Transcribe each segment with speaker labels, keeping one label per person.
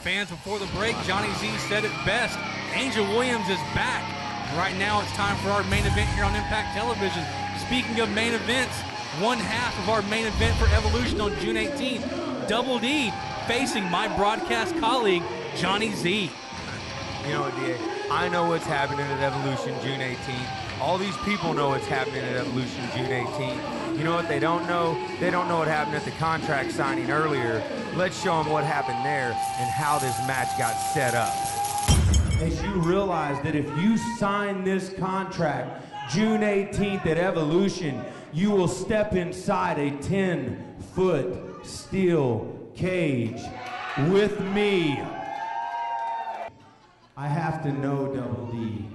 Speaker 1: Fans, before the break, Johnny Z said it best. Angel Williams is back. Right now it's time for our main event here on Impact Television. Speaking of main events, one half of our main event for Evolution on June 18th, Double D facing my broadcast colleague, Johnny Z.
Speaker 2: You know what, DA? I know what's happening at Evolution June 18th. All these people know what's happening at Evolution June 18th. You know what they don't know? They don't know what happened at the contract signing earlier. Let's show them what happened there and how this match got set up.
Speaker 3: As you realize that if you sign this contract June 18th at Evolution, you will step inside a 10-foot steel cage with me. I have to know, Double D.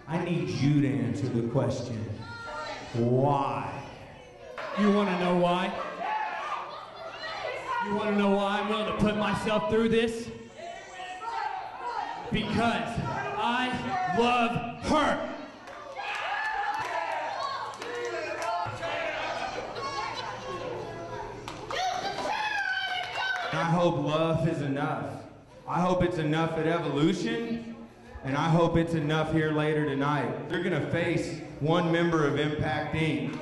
Speaker 3: I need you to answer the question, why?
Speaker 4: You want to know why? You want to know why I'm willing to put myself through this? Because I love her.
Speaker 3: I hope love is enough. I hope it's enough at Evolution, and I hope it's enough here later tonight. They're gonna face one member of Impact Inc.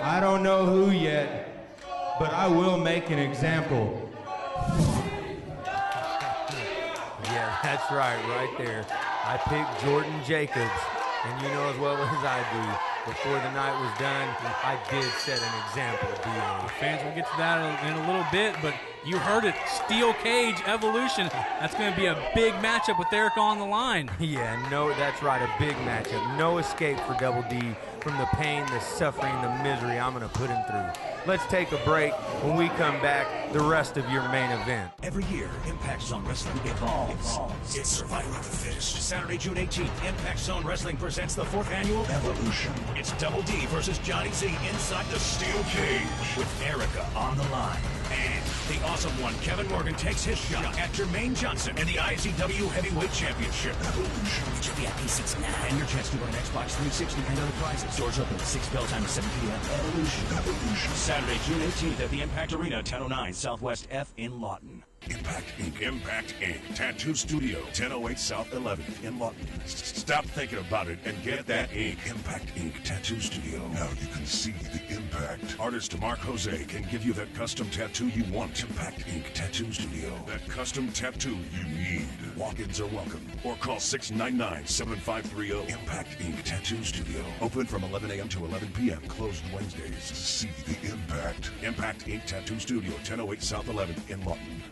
Speaker 3: I don't know who yet, but I will make an example.
Speaker 2: Yeah, that's right there. I picked Jordan Jacobs, and you know as well as I do, before the night was done, I did set an example, DA.
Speaker 1: Fans, we'll get to that in a little bit, but you heard it, steel cage, Evolution. That's going to be a big matchup with Erica on the line.
Speaker 2: Yeah, no, that's right, a big matchup. No escape for Double D from the pain, the suffering, the misery I'm going to put him through. Let's take a break. When we come back, the rest of your main event.
Speaker 5: Every year, Impact Zone Wrestling evolves. It's survival of the fittest. Saturday, June 18th, Impact Zone Wrestling presents the 4th annual Evolution. It's Double D versus Johnny Z inside the steel cage with Erica on the line. And the awesome one, Kevin Morgan, takes his shot at Jermaine Johnson in the IZW Heavyweight Championship. Evolution. Get your VIP seats now and your chance to win an Xbox 360 and other prizes. Doors open at 6, bell time at 7 p.m. Evolution. Saturday, June 18th at the Impact Arena, 1009 Southwest F in Lawton. Impact Inc. Impact Inc. Tattoo Studio, 1008 South 11th in Lawton. Stop thinking about it and get that ink. Impact Inc. Tattoo Studio. Now you can see the impact. Artist Mark Jose can give you that custom tattoo you want. Impact Inc. Tattoo Studio. That custom tattoo you need. Walk-ins are welcome. Or call 699-7530. Impact Inc. Tattoo Studio. Open from 11 a.m. to 11 p.m. Closed Wednesdays. See the impact. Impact Inc. Tattoo Studio, 1008 South 11th in Lawton.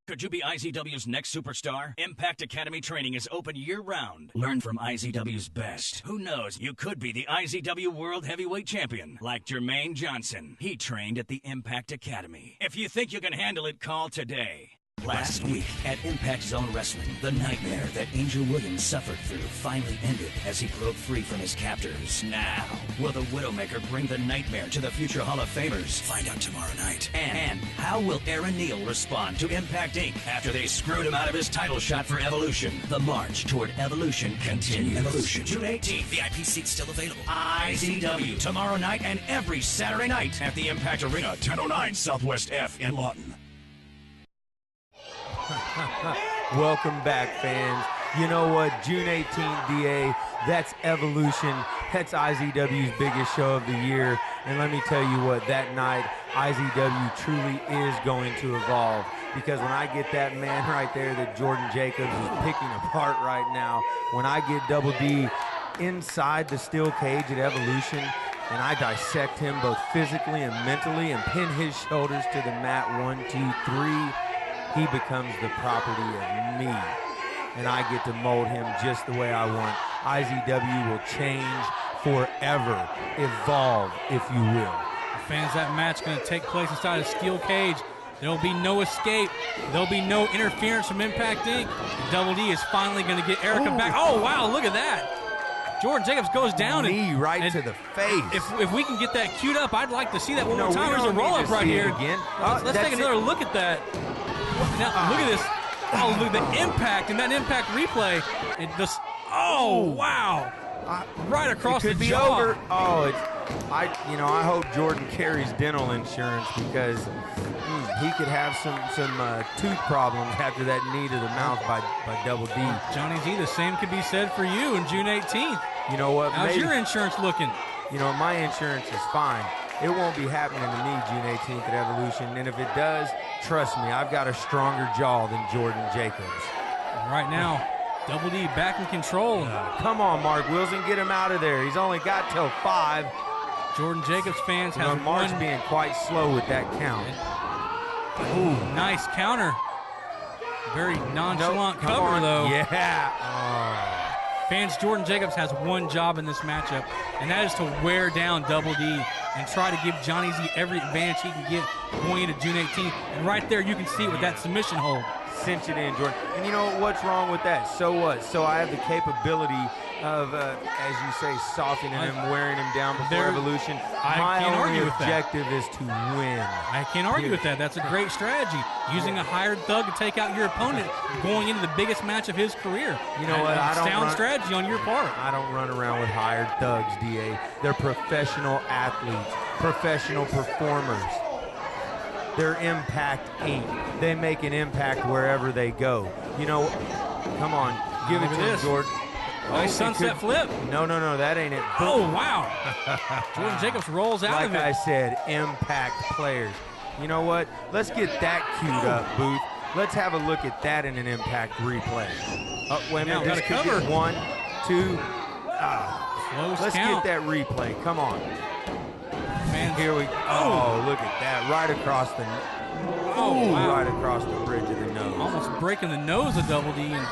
Speaker 5: Could you be IZW's next superstar? Impact Academy training is open year-round. Learn from IZW's best. Who knows, you could be the IZW World Heavyweight Champion, like Jermaine Johnson. He trained at the Impact Academy. If you think you can handle it, call today. Last week at Impact Zone Wrestling, the nightmare that Angel Williams suffered through finally ended as he broke free from his captors. Now, will the Widowmaker bring the nightmare to the future Hall of Famers? Find out tomorrow night. And how will Aaron Neal respond to Impact Inc. after they screwed him out of his title shot for Evolution? The march toward Evolution continues. Evolution, June 18th. VIP seats still available. IZW, tomorrow night and every Saturday night at the Impact Arena, 1009 Southwest F in Lawton.
Speaker 2: Welcome back, fans. You know what? June 18th, DA, that's Evolution. That's IZW's biggest show of the year. And let me tell you what, that night, IZW truly is going to evolve. Because when I get that man right there that Jordan Jacobs is picking apart right now, when I get Double D inside the steel cage at Evolution, and I dissect him both physically and mentally and pin his shoulders to the mat, 1, 2, 3, he becomes the property of me, and I get to mold him just the way I want. IZW will change forever, evolve, if you will.
Speaker 1: Fans, that match going to take place inside a steel cage. There will be no escape. There will be no interference from Impact Inc. Double D is finally going to get Erica back. Oh, wow, look at that. Jordan Jacobs goes down.
Speaker 2: Knee right to the face.
Speaker 1: If we can get that queued up, I'd like to see that one more time. There's a roll-up right here.
Speaker 2: Again.
Speaker 1: Let's take another look at that. Now, look at this. Oh, look at the impact and that impact replay. Oh, wow. Right across the jaw.
Speaker 2: Over. Oh, I hope Jordan carries dental insurance because he could have some tooth problems after that knee to the mouth by Double D.
Speaker 1: Johnny Z, the same could be said for you in June 18th.
Speaker 2: You know what?
Speaker 1: How's your insurance looking?
Speaker 2: You know, my insurance is fine. It won't be happening to me June 18th at Evolution, and if it does, trust me, I've got a stronger jaw than Jordan Jacobs.
Speaker 1: Right now, Double D back in control.
Speaker 2: Come on, Mark Wilson, get him out of there. He's only got till 5.
Speaker 1: Jordan Jacobs fans have
Speaker 2: Mark's being quite slow with that count.
Speaker 1: Ooh, nice counter. Very nonchalant cover, though.
Speaker 2: Yeah.
Speaker 1: Fans, Jordan Jacobs has one job in this matchup, and that is to wear down Double D and try to give Johnny Z every advantage he can get going into June 18th. And right there, you can see it with that submission hold.
Speaker 2: Cinch it in, Jordan. And you know what's wrong with that? So what? So I have the capability of, as you say, softening him, wearing him down before Evolution. My only objective is to win.
Speaker 1: I can't argue with that. That's a great strategy. Using a hired thug to take out your opponent going into the biggest match of his career.
Speaker 2: You know what?
Speaker 1: Sound strategy on your part.
Speaker 2: I don't run around with hired thugs, DA. They're professional athletes, professional performers. They're Impact Inc. They make an impact wherever they go. You know, come on, give it to him, Jordan.
Speaker 1: Nice sunset flip.
Speaker 2: No, that ain't it.
Speaker 1: Oh, wow. Jordan Jacobs rolls out of it.
Speaker 2: Like I said, impact players. You know what? Let's get that queued up, Booth. Let's have a look at that in an impact replay. Oh, wait a minute. This could get 1, 2. Let's get that replay. Come on. Here we go. Oh, look at that. Right across the right across the bridge of the nose.
Speaker 1: Almost breaking the nose of Double D, and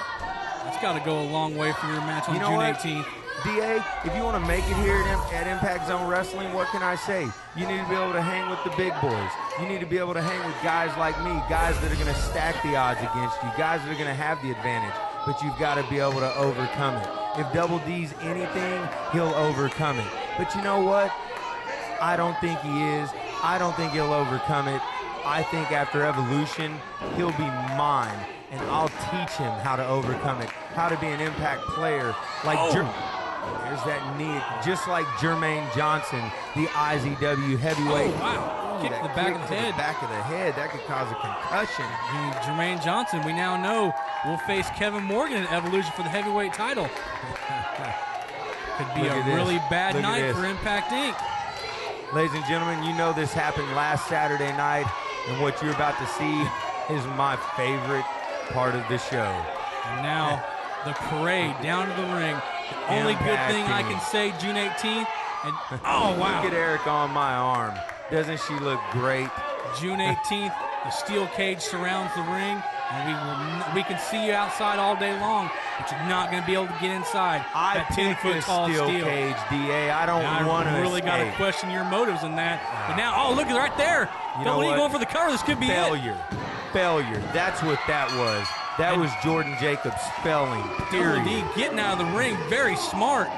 Speaker 1: that's got to go a long way for your match on June 18th.
Speaker 2: DA, if you want to make it here at Impact Zone Wrestling, what can I say? You need to be able to hang with the big boys. You need to be able to hang with guys like me, guys that are going to stack the odds against you, guys that are going to have the advantage, but you've got to be able to overcome it. If Double D's anything, he'll overcome it. But you know what? I don't think he is. I don't think he'll overcome it. I think after Evolution, he'll be mine, and I'll teach him how to overcome it, how to be an impact player. Like there's that knee, just like Jermaine Johnson, the IZW heavyweight.
Speaker 1: Oh, wow. Kick to the back of the head.
Speaker 2: Back of the head. That could cause a concussion.
Speaker 1: Jermaine Johnson, we now know, will face Kevin Morgan in Evolution for the heavyweight title. Could be a really bad night for Impact Inc.
Speaker 2: Ladies and gentlemen, you know this happened last Saturday night, and what you're about to see is my favorite part of the show.
Speaker 1: And now, the parade down to the ring. The only good thing I can say, June 18th, and oh, wow.
Speaker 2: Look at Erica on my arm. Doesn't she look great?
Speaker 1: June 18th, the steel cage surrounds the ring, and we can see you outside all day long, but you're not going to be able to get inside that 10-foot tall steel
Speaker 2: cage, DA. I don't want to.
Speaker 1: I really got to question your motives in that. But now, oh, look at right there. Double D going for the cover. This could be
Speaker 2: failure. Failure. That's what that was. That was Jordan Jacobs failing. Period.
Speaker 1: Double D getting out of the ring, very smart.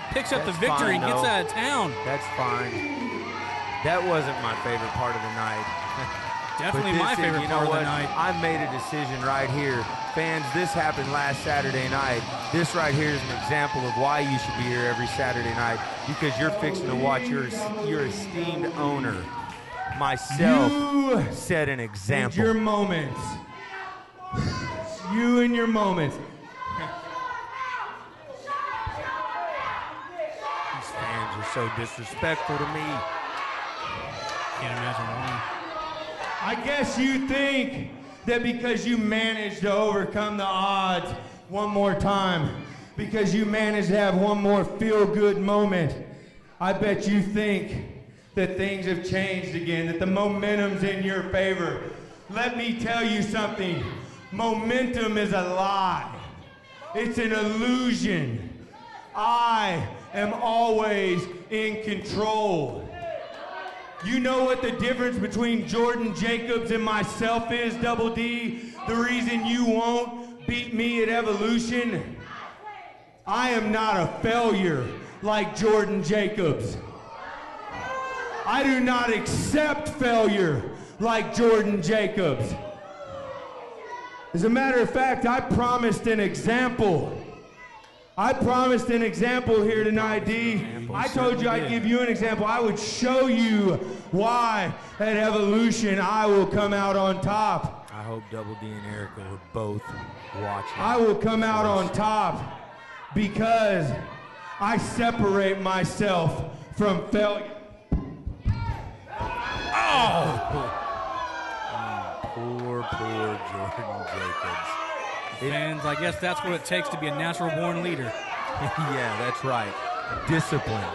Speaker 1: Picks up the victory and gets out of town.
Speaker 2: That's fine. That wasn't my favorite part of the night.
Speaker 1: Definitely my favorite part of the night.
Speaker 2: I made a decision right here. Fans, this happened last Saturday night. This right here is an example of why you should be here every Saturday night, because you're fixing to watch your esteemed owner, myself, set an example.
Speaker 3: Your moments. You and your moments.
Speaker 2: These fans are so disrespectful to me.
Speaker 1: Can't imagine why.
Speaker 3: I guess you think that because you managed to overcome the odds one more time, because you managed to have one more feel-good moment, I bet you think that things have changed again, that the momentum's in your favor. Let me tell you something. Momentum is a lie. It's an illusion. I am always in control. You know what the difference between Jordan Jacobs and myself is, Double D? The reason you won't beat me at Evolution? I am not a failure like Jordan Jacobs. I do not accept failure like Jordan Jacobs. As a matter of fact, I promised an example. I promised an example here tonight, D. I told you I'd give you an example. I would show you why at Evolution I will come out on top.
Speaker 2: I hope Double D and Erica are both watching.
Speaker 3: I will come out on top because I separate myself from failure.
Speaker 2: Oh! Poor Jordan Jacobs.
Speaker 1: Fans, I guess that's what it takes to be a natural-born leader.
Speaker 2: Yeah, that's right. Discipline.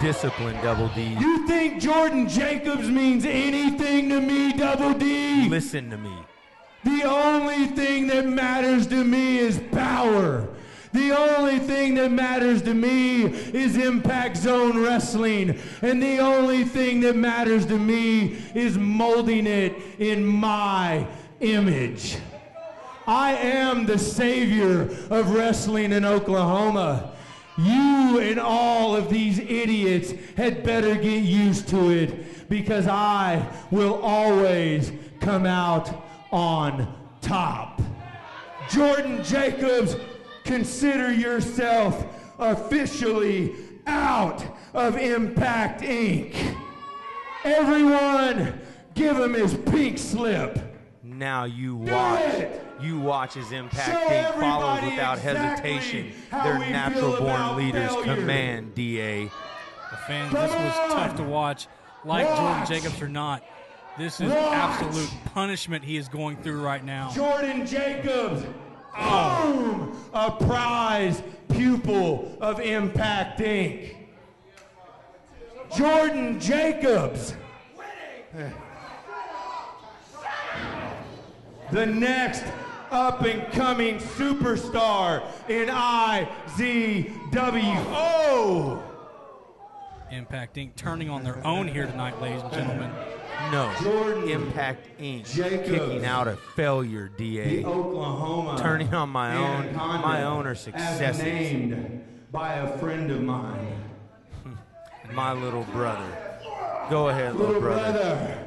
Speaker 2: Discipline, Double D.
Speaker 3: You think Jordan Jacobs means anything to me, Double D?
Speaker 2: Listen to me.
Speaker 3: The only thing that matters to me is power. The only thing that matters to me is Impact Zone Wrestling. And the only thing that matters to me is molding it in my image. I am the savior of wrestling in Oklahoma. You and all of these idiots had better get used to it, because I will always come out on top. Jordan Jacobs, consider yourself officially out of Impact Inc. Everyone, give him his pink slip.
Speaker 2: Now you watch. You watch as Impact Inc. follows without hesitation their natural-born leaders command, DA.
Speaker 1: The fans, this was tough to watch. Like Jordan Jacobs or not, this is absolute punishment he is going through right now.
Speaker 3: Jordan Jacobs, boom, a prize pupil of Impact Inc. Jordan Jacobs, the next up-and-coming superstar in IZW. Oh!
Speaker 1: Impact Inc. turning on their own here tonight, ladies and gentlemen.
Speaker 2: No,
Speaker 3: Jordan
Speaker 2: Impact Inc.
Speaker 3: Jacobs,
Speaker 2: kicking out a failure, DA.
Speaker 3: the Oklahoma
Speaker 2: Turning on my own. My own are
Speaker 3: as
Speaker 2: successes.
Speaker 3: named by a friend of mine.
Speaker 2: My little brother. Go ahead, little brother.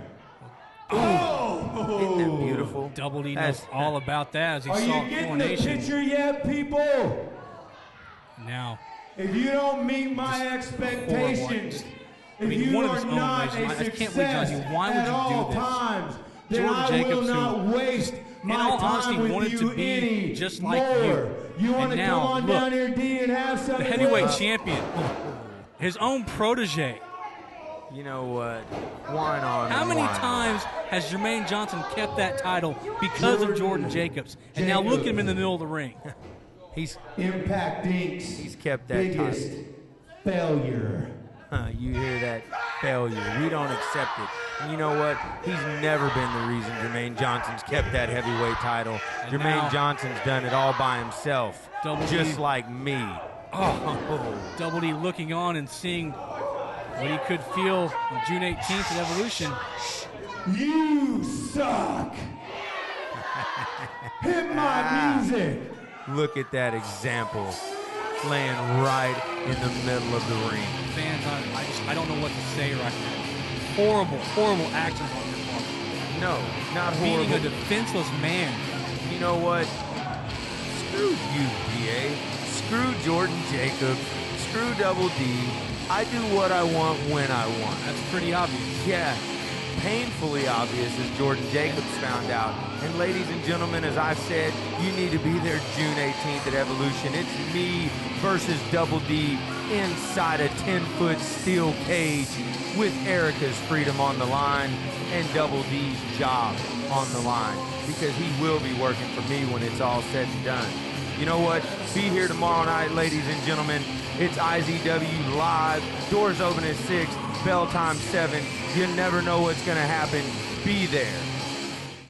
Speaker 3: Oh!
Speaker 2: Isn't that beautiful?
Speaker 1: Double D knows all about that as he
Speaker 3: Are
Speaker 1: saw
Speaker 3: you getting
Speaker 1: Coronation.
Speaker 3: the picture yet, people?
Speaker 1: Now,
Speaker 3: If you don't meet my expectations, if you
Speaker 1: one of
Speaker 3: are
Speaker 1: his own
Speaker 3: not
Speaker 1: legends.
Speaker 3: a
Speaker 1: I just can't believe,
Speaker 3: success
Speaker 1: Johnny, why would
Speaker 3: at
Speaker 1: you do
Speaker 3: all
Speaker 1: this?
Speaker 3: times, then
Speaker 1: Jordan
Speaker 3: I
Speaker 1: Jacobs,
Speaker 3: will not
Speaker 1: who,
Speaker 3: waste my
Speaker 1: all
Speaker 3: time
Speaker 1: honesty,
Speaker 3: with
Speaker 1: wanted
Speaker 3: you
Speaker 1: to be
Speaker 3: any
Speaker 1: just like
Speaker 3: more. You want to
Speaker 1: And
Speaker 3: come
Speaker 1: now,
Speaker 3: on
Speaker 1: look,
Speaker 3: down here, D, and have some
Speaker 1: the heavyweight champion, his own protege.
Speaker 2: You know what? Wine on.
Speaker 1: How many
Speaker 2: wine.
Speaker 1: times has Jermaine Johnson kept that title because of Jordan Jacobs? And now look at him in the middle of the ring.
Speaker 2: He's
Speaker 3: Impact Inc.'s
Speaker 2: He's kept that
Speaker 3: biggest failure.
Speaker 2: you hear that? Failure. We don't accept it. And you know what? He's never been the reason Jermaine Johnson's kept that heavyweight title.
Speaker 1: And
Speaker 2: Jermaine
Speaker 1: now-
Speaker 2: Johnson's done it all by himself,
Speaker 1: Double
Speaker 2: just
Speaker 1: D.
Speaker 2: like me.
Speaker 1: Double D looking on and seeing what he could feel on June 18th at Evolution.
Speaker 3: You suck. Hit my music.
Speaker 2: Look at that example, laying right in the middle of the ring.
Speaker 1: Fans, I don't know what to say right now. Horrible actions on your part.
Speaker 2: No, not
Speaker 1: Beating a
Speaker 2: horrible.
Speaker 1: defenseless man.
Speaker 2: You know what? Screw you, DA. Screw Jordan Jacobs. Screw Double D. I do what I want when I want.
Speaker 1: That's pretty obvious.
Speaker 2: Yeah, painfully obvious, as Jordan Jacobs found out. And ladies and gentlemen, as I said, you need to be there June 18th at Evolution. It's me versus Double D inside a 10-foot steel cage with Erica's freedom on the line and Double D's job on the line, because he will be working for me when it's all said and done. You know what? Be here tomorrow night, ladies and gentlemen. It's IZW Live. Doors open at 6, bell time 7. You never know what's going to happen. Be there.